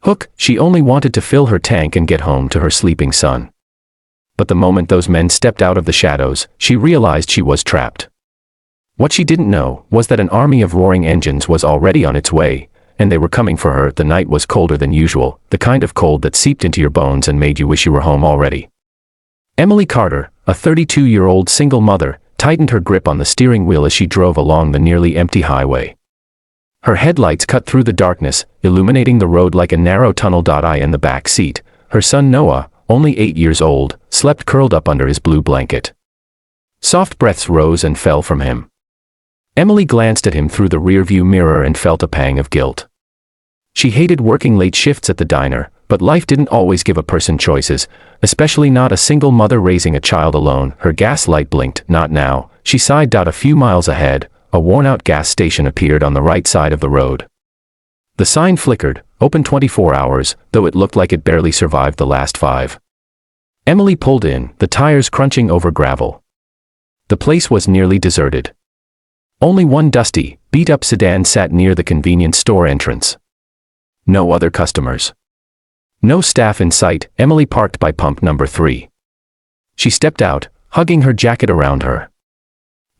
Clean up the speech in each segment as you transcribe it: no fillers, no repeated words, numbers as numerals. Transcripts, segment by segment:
Hook, she only wanted to fill her tank and get home to her sleeping son. But the moment those men stepped out of the shadows, she realized she was trapped. What she didn't know was that an army of roaring engines was already on its way, and they were coming for her. The night was colder than usual, the kind of cold that seeped into your bones and made you wish you were home already. Emily Carter, a 32-year-old single mother, tightened her grip on the steering wheel as she drove along the nearly empty highway. Her headlights cut through the darkness, illuminating the road like a narrow tunnel. In the back seat, her son Noah, only 8 years old, slept curled up under his blue blanket. Soft breaths rose and fell from him. Emily glanced at him through the rearview mirror and felt a pang of guilt. She hated working late shifts at the diner, but life didn't always give a person choices, especially not a single mother raising a child alone. Her gas light blinked. Not now, she sighed. A few miles ahead, a worn-out gas station appeared on the right side of the road. The sign flickered, open 24 hours, though it looked like it barely survived the last 5. Emily pulled in, the tires crunching over gravel. The place was nearly deserted. Only one dusty, beat-up sedan sat near the convenience store entrance. No other customers. No staff in sight. Emily parked by pump number 3. She stepped out, hugging her jacket around her.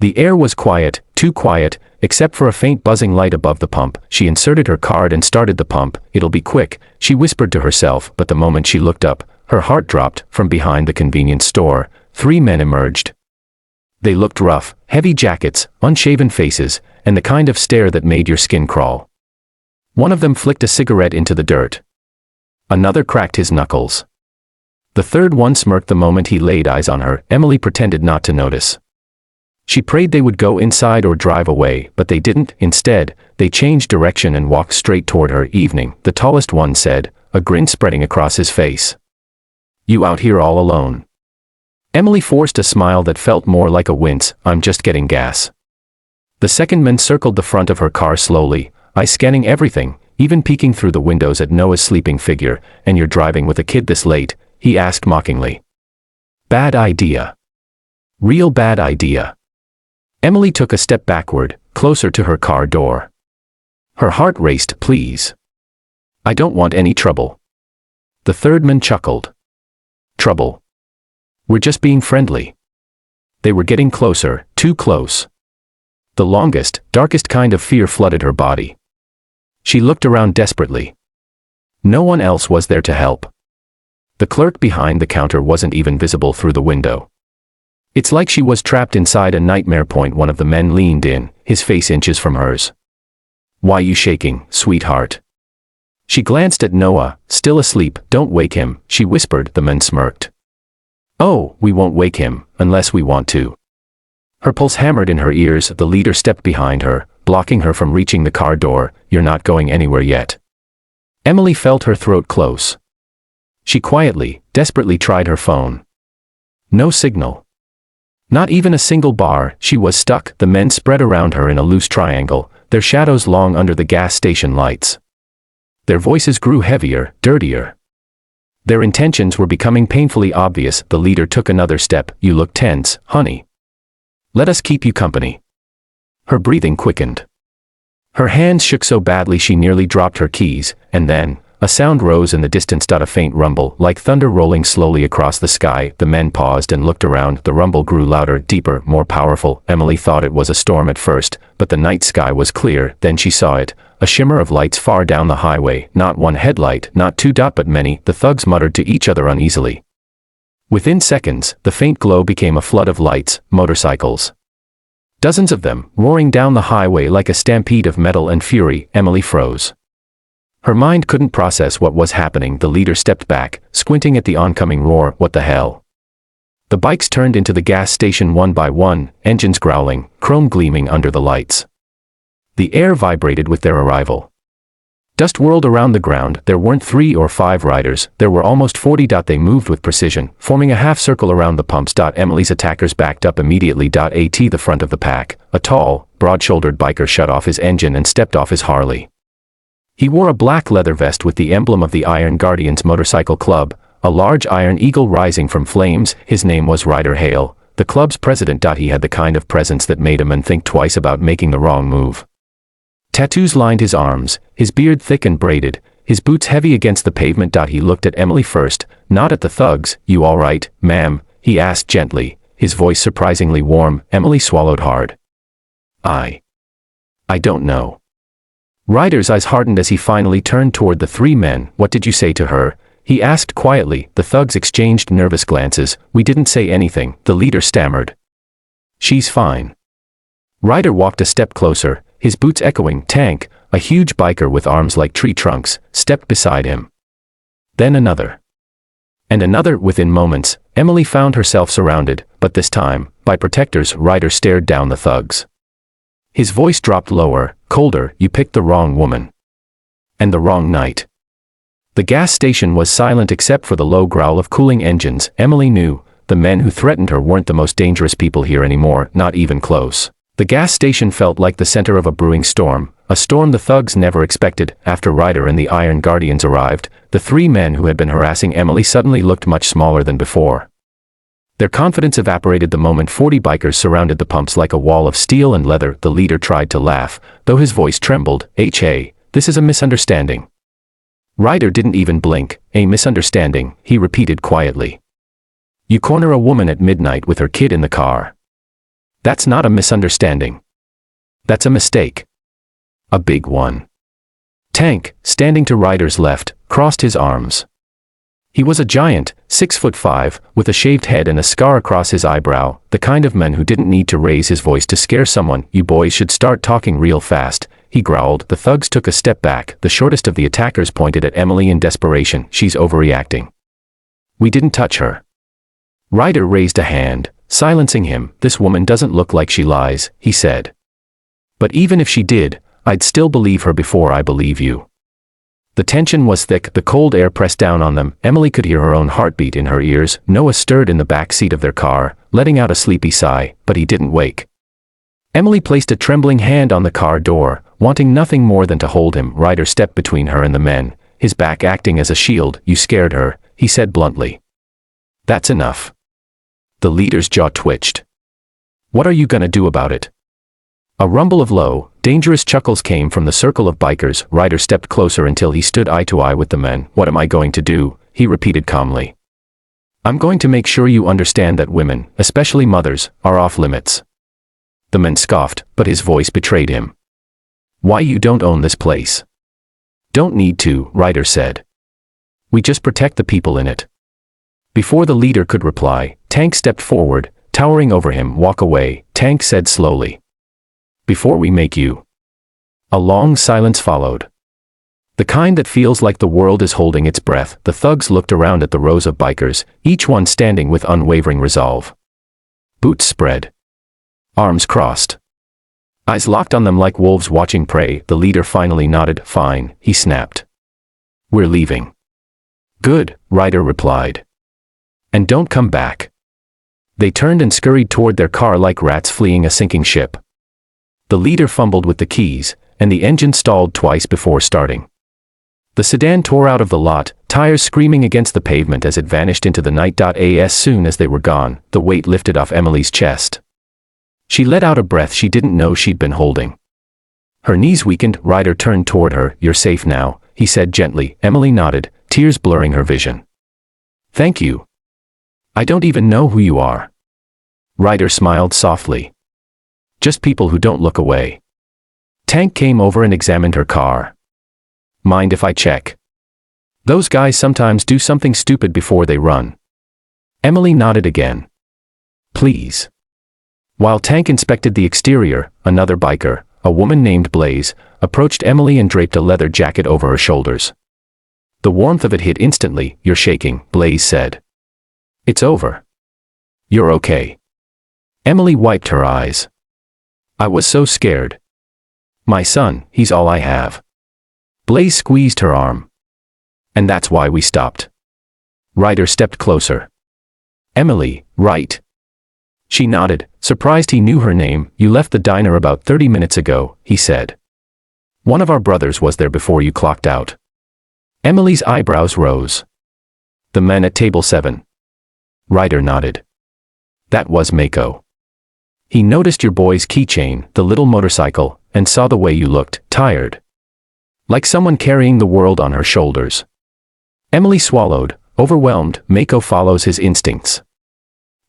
The air was quiet, too quiet, except for a faint buzzing light above the pump. She inserted her card and started the pump. It'll be quick, she whispered to herself, but the moment she looked up, her heart dropped. From behind the convenience store, 3 men emerged. They looked rough, heavy jackets, unshaven faces, and the kind of stare that made your skin crawl. One of them flicked a cigarette into the dirt. Another cracked his knuckles. The third one smirked the moment he laid eyes on her. Emily pretended not to notice. She prayed they would go inside or drive away, but they didn't. Instead, they changed direction and walked straight toward her. Evening, the tallest one said, a grin spreading across his face. You out here all alone? Emily forced a smile that felt more like a wince. I'm just getting gas. The second man circled the front of her car slowly, eyes scanning everything, even peeking through the windows at Noah's sleeping figure. And you're driving with a kid this late? He asked mockingly. Bad idea. Real bad idea. Emily took a step backward, closer to her car door. Her heart raced. Please. I don't want any trouble. The third man chuckled. Trouble? We're just being friendly. They were getting closer, too close. The longest, darkest kind of fear flooded her body. She looked around desperately. No one else was there to help. The clerk behind the counter wasn't even visible through the window. It's like she was trapped inside a nightmare. One of the men leaned in, his face inches from hers. Why you shaking, sweetheart? She glanced at Noah, still asleep. Don't wake him, she whispered. The man smirked. Oh, we won't wake him, unless we want to. Her pulse hammered in her ears. The leader stepped behind her, blocking her from reaching the car door. You're not going anywhere yet. Emily felt her throat close. She quietly, desperately tried her phone. No signal. Not even a single bar. She was stuck. The men spread around her in a loose triangle, their shadows long under the gas station lights. Their voices grew heavier, dirtier. Their intentions were becoming painfully obvious. The leader took another step. You look tense, honey. Let us keep you company. Her breathing quickened. Her hands shook so badly she nearly dropped her keys, and then, a sound rose in the distance. A faint rumble, like thunder rolling slowly across the sky. The men paused and looked around. The rumble grew louder, deeper, more powerful. Emily thought it was a storm at first, but the night sky was clear. Then she saw it, a shimmer of lights far down the highway. Not one headlight, not two, but many. The thugs muttered to each other uneasily. Within seconds, the faint glow became a flood of lights, motorcycles. Dozens of them, roaring down the highway like a stampede of metal and fury. Emily froze. Her mind couldn't process what was happening. The leader stepped back, squinting at the oncoming roar. What the hell? The bikes turned into the gas station one by one, engines growling, chrome gleaming under the lights. The air vibrated with their arrival. Dust whirled around the ground. There weren't 3 or 5 riders, there were almost 40. They moved with precision, forming a half circle around the pumps. Emily's attackers backed up immediately. At the front of the pack, a tall, broad-shouldered biker shut off his engine and stepped off his Harley. He wore a black leather vest with the emblem of the Iron Guardians Motorcycle Club, a large iron eagle rising from flames. His name was Ryder Hale, the club's president. He had the kind of presence that made a man think twice about making the wrong move. Tattoos lined his arms, his beard thick and braided, his boots heavy against the pavement. He looked at Emily first, not at the thugs. "You all right, ma'am?" he asked gently, his voice surprisingly warm. Emily swallowed hard. I don't know. Ryder's eyes hardened as he finally turned toward the three men. "What did you say to her?" he asked quietly. The thugs exchanged nervous glances. "We didn't say anything," the leader stammered. "She's fine." Ryder walked a step closer, his boots echoing. Tank, a huge biker with arms like tree trunks, stepped beside him. Then another. And another. Within moments, Emily found herself surrounded, but this time, by protectors. Ryder stared down the thugs. His voice dropped lower, colder. "You picked the wrong woman. And the wrong night." The gas station was silent except for the low growl of cooling engines. Emily knew, the men who threatened her weren't the most dangerous people here anymore, not even close. The gas station felt like the center of a brewing storm, a storm the thugs never expected. After Ryder and the Iron Guardians arrived, the three men who had been harassing Emily suddenly looked much smaller than before. Their confidence evaporated the moment 40 bikers surrounded the pumps like a wall of steel and leather. The leader tried to laugh, though his voice trembled. "Hey, this is a misunderstanding." Ryder didn't even blink. "A misunderstanding," he repeated quietly. "You corner a woman at midnight with her kid in the car. That's not a misunderstanding. That's a mistake. A big one." Tank, standing to Ryder's left, crossed his arms. He was a giant, 6'5", with a shaved head and a scar across his eyebrow, the kind of man who didn't need to raise his voice to scare someone. "You boys should start talking real fast," he growled. The thugs took a step back. The shortest of the attackers pointed at Emily in desperation. "She's overreacting. We didn't touch her." Ryder raised a hand, silencing him. "This woman doesn't look like she lies," he said. "But even if she did, I'd still believe her before I believe you." The tension was thick. The cold air pressed down on them. Emily could hear her own heartbeat in her ears. Noah stirred in the back seat of their car, letting out a sleepy sigh, but he didn't wake. Emily placed a trembling hand on the car door, wanting nothing more than to hold him. Ryder stepped between her and the men, his back acting as a shield. "You scared her," he said bluntly. "That's enough." The leader's jaw twitched. "What are you gonna do about it?" A rumble of low, dangerous chuckles came from the circle of bikers. Ryder stepped closer until he stood eye to eye with the men. "What am I going to do?" he repeated calmly. "I'm going to make sure you understand that women, especially mothers, are off limits." The men scoffed, but his voice betrayed him. "Why you don't own this place?" "Don't need to," Ryder said. "We just protect the people in it." Before the leader could reply, Tank stepped forward, towering over him. "Walk away," Tank said slowly. "Before we make you." A long silence followed. The kind that feels like the world is holding its breath. The thugs looked around at the rows of bikers, each one standing with unwavering resolve. Boots spread. Arms crossed. Eyes locked on them like wolves watching prey. The leader finally nodded. "Fine," he snapped. "We're leaving." "Good," Ryder replied. "And don't come back." They turned and scurried toward their car like rats fleeing a sinking ship. The leader fumbled with the keys, and the engine stalled twice before starting. The sedan tore out of the lot, tires screaming against the pavement as it vanished into the night. As soon as they were gone, the weight lifted off Emily's chest. She let out a breath she didn't know she'd been holding. Her knees weakened. Ryder turned toward her. "You're safe now," he said gently. Emily nodded, tears blurring her vision. "Thank you. I don't even know who you are." Ryder smiled softly. "Just people who don't look away." Tank came over and examined her car. "Mind if I check?" "Those guys sometimes do something stupid before they run." Emily nodded again. "Please." While Tank inspected the exterior, another biker, a woman named Blaze, approached Emily and draped a leather jacket over her shoulders. The warmth of it hit instantly. "You're shaking," Blaze said. "It's over. You're okay." Emily wiped her eyes. "I was so scared. My son, he's all I have." Blaze squeezed her arm. "And that's why we stopped." Ryder stepped closer. "Emily, right?" She nodded, surprised he knew her name. "You left the diner about 30 minutes ago," he said. "One of our brothers was there before you clocked out." Emily's eyebrows rose. "The men at table 7. Ryder nodded. "That was Mako. He noticed your boy's keychain, the little motorcycle, and saw the way you looked, tired." Like someone carrying the world on her shoulders. Emily swallowed, overwhelmed. Mako follows his instincts.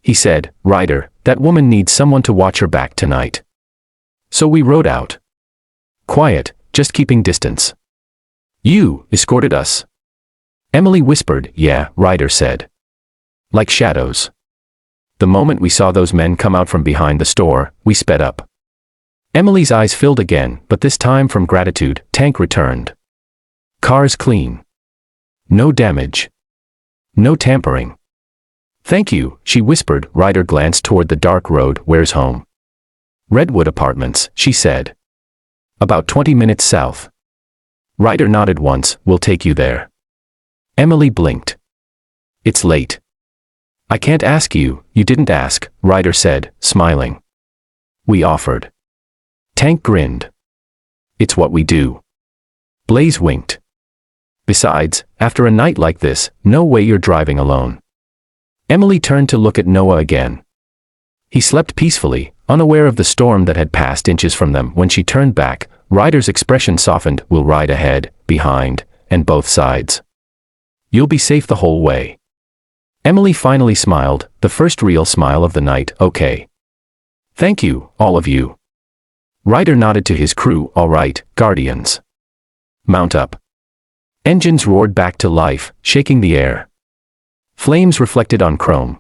He said, "Ryder, that woman needs someone to watch her back tonight." So we rode out. Quiet, just keeping distance. "You escorted us?" Emily whispered. "Yeah," Ryder said. "Like shadows." The moment we saw those men come out from behind the store, we sped up. Emily's eyes filled again, but this time from gratitude. Tank returned. Cars clean. No damage. No tampering. "Thank you," she whispered. Ryder glanced toward the dark road. "Where's home?" "Redwood Apartments," she said. "About 20 minutes south." Ryder nodded once. "We'll take you there." Emily blinked. "It's late." "I can't ask you, you didn't ask," Ryder said, smiling. "We offered." Tank grinned. "It's what we do." Blaze winked. "Besides, after a night like this, no way you're driving alone." Emily turned to look at Noah again. He slept peacefully, unaware of the storm that had passed inches from them. When she turned back, Ryder's expression softened. "We'll ride ahead, behind, and both sides. You'll be safe the whole way." Emily finally smiled, the first real smile of the night. "Okay. Thank you, all of you." Ryder nodded to his crew. "All right, Guardians. Mount up." Engines roared back to life, shaking the air. Flames reflected on chrome.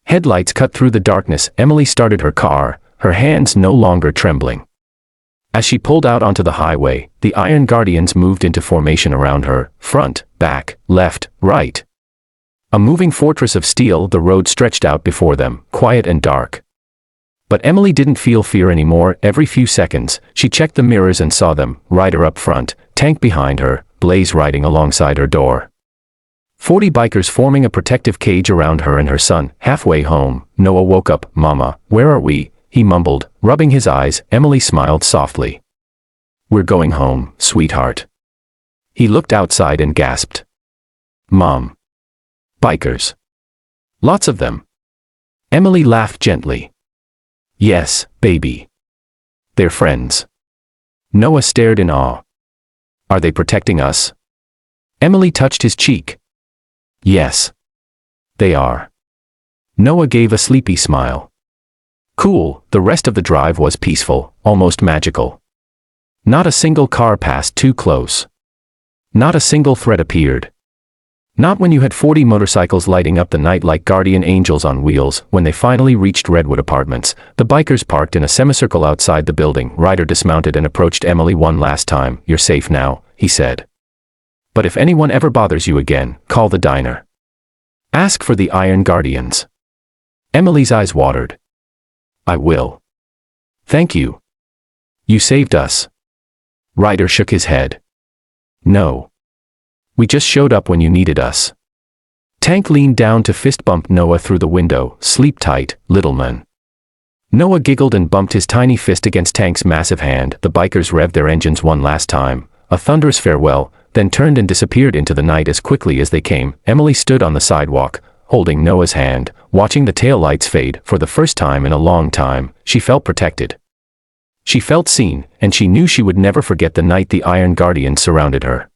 Headlights cut through the darkness. Emily started her car, her hands no longer trembling. As she pulled out onto the highway, the Iron Guardians moved into formation around her, front, back, left, right. A moving fortress of steel. The road stretched out before them, quiet and dark. But Emily didn't feel fear anymore. Every few seconds, she checked the mirrors and saw them, Ryder up front, Tank behind her, Blaze riding alongside her door. 40 bikers forming a protective cage around her and her son. Halfway home, Noah woke up. "Mama, where are we?" he mumbled, rubbing his eyes. Emily smiled softly. "We're going home, sweetheart." He looked outside and gasped. "Mom. Bikers. Lots of them." Emily laughed gently. "Yes, baby. They're friends." Noah stared in awe. "Are they protecting us?" Emily touched his cheek. "Yes. They are." Noah gave a sleepy smile. Cool. The rest of the drive was peaceful, almost magical. Not a single car passed too close. Not a single threat appeared. Not when you had 40 motorcycles lighting up the night like guardian angels on wheels. When they finally reached Redwood Apartments, the bikers parked in a semicircle outside the building. Ryder dismounted and approached Emily one last time. "You're safe now," he said. "But if anyone ever bothers you again, call the diner. Ask for the Iron Guardians." Emily's eyes watered. "I will. Thank you. You saved us." Ryder shook his head. "No. We just showed up when you needed us." Tank leaned down to fist bump Noah through the window. "Sleep tight, little man." Noah giggled and bumped his tiny fist against Tank's massive hand. The bikers revved their engines one last time, a thunderous farewell, then turned and disappeared into the night as quickly as they came. Emily stood on the sidewalk, holding Noah's hand, watching the taillights fade. For the first time in a long time, she felt protected. She felt seen, and she knew she would never forget the night the Iron Guardians surrounded her.